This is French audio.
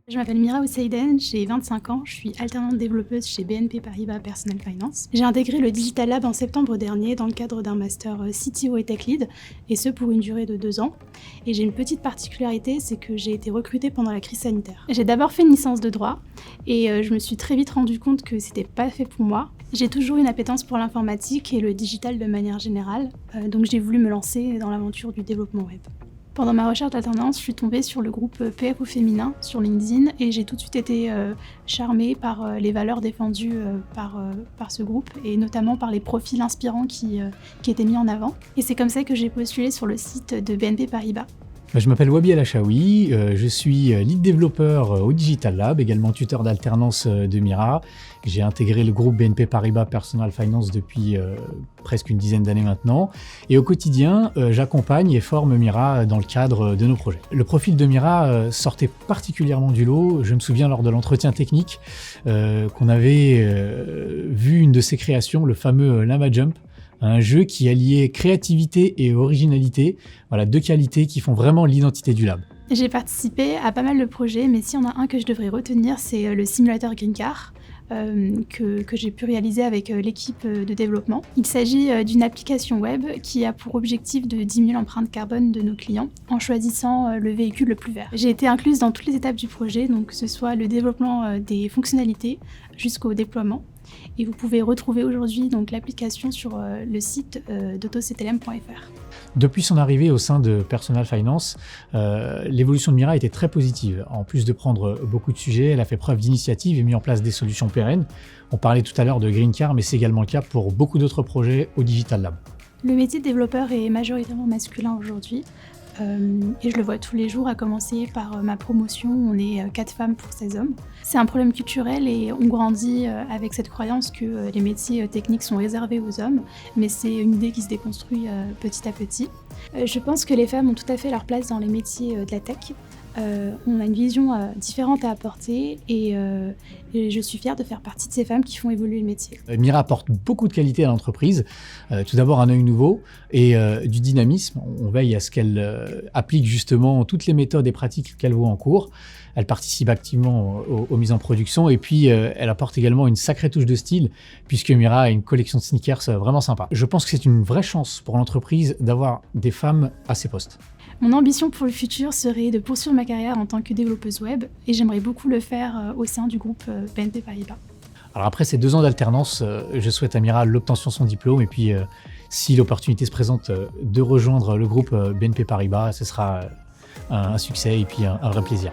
Je m'appelle Mira Ousseiden, j'ai 25 ans, je suis alternante développeuse chez BNP Paribas Personal Finance. J'ai intégré le Digital Lab en septembre dernier dans le cadre d'un master CTO et Tech Lead, et ce pour une durée de 2 ans. Et j'ai une petite particularité, c'est que j'ai été recrutée pendant la crise sanitaire. J'ai d'abord fait une licence de droit, et je me suis très vite rendu compte que c'était pas fait pour moi. J'ai toujours une appétence pour l'informatique et le digital de manière générale, donc j'ai voulu me lancer dans l'aventure du développement web. Pendant ma recherche d'alternance, je suis tombée sur le groupe PFO féminin sur LinkedIn et j'ai tout de suite été charmée par les valeurs défendues par ce groupe et notamment par les profils inspirants qui étaient mis en avant. Et c'est comme ça que j'ai postulé sur le site de BNP Paribas. Je m'appelle Wabi El Achaoui, je suis lead développeur au Digital Lab, également tuteur d'alternance de Mira. J'ai intégré le groupe BNP Paribas Personal Finance depuis presque une dizaine d'années maintenant. Et au quotidien, j'accompagne et forme Mira dans le cadre de nos projets. Le profil de Mira sortait particulièrement du lot. Je me souviens lors de l'entretien technique qu'on avait vu une de ses créations, le fameux Llama Jump. Un jeu qui alliait créativité et originalité, voilà, deux qualités qui font vraiment l'identité du lab. J'ai participé à pas mal de projets, mais s'il y en a un que je devrais retenir, c'est le simulateur Green Car que j'ai pu réaliser avec l'équipe de développement. Il s'agit d'une application web qui a pour objectif de diminuer l'empreinte carbone de nos clients en choisissant le véhicule le plus vert. J'ai été incluse dans toutes les étapes du projet, donc que ce soit le développement des fonctionnalités jusqu'au déploiement. Et vous pouvez retrouver aujourd'hui donc l'application sur le site d'autoctlm.fr. Depuis son arrivée au sein de Personal Finance, l'évolution de Mira était très positive. En plus de prendre beaucoup de sujets, elle a fait preuve d'initiative et mis en place des solutions pérennes. On parlait tout à l'heure de Green Car, mais c'est également le cas pour beaucoup d'autres projets au Digital Lab. Le métier de développeur est majoritairement masculin aujourd'hui. Et je le vois tous les jours, à commencer par ma promotion, on est 4 femmes pour 16 hommes. C'est un problème culturel et on grandit avec cette croyance que les métiers techniques sont réservés aux hommes, mais c'est une idée qui se déconstruit petit à petit. Je pense que les femmes ont tout à fait leur place dans les métiers de la tech. On a une vision différente à apporter et je suis fière de faire partie de ces femmes qui font évoluer le métier. Mira apporte beaucoup de qualités à l'entreprise. Tout d'abord un œil nouveau et du dynamisme. On veille à ce qu'elle applique justement toutes les méthodes et pratiques qu'elle voit en cours. Elle participe activement aux mises en production et puis elle apporte également une sacrée touche de style puisque Mira a une collection de sneakers vraiment sympa. Je pense que c'est une vraie chance pour l'entreprise d'avoir des femmes à ses postes. Mon ambition pour le futur serait de poursuivre ma carrière en tant que développeuse web et j'aimerais beaucoup le faire au sein du groupe BNP Paribas. Alors après ces 2 ans d'alternance, je souhaite à Mira l'obtention de son diplôme et puis si l'opportunité se présente de rejoindre le groupe BNP Paribas, ce sera un succès et puis un vrai plaisir.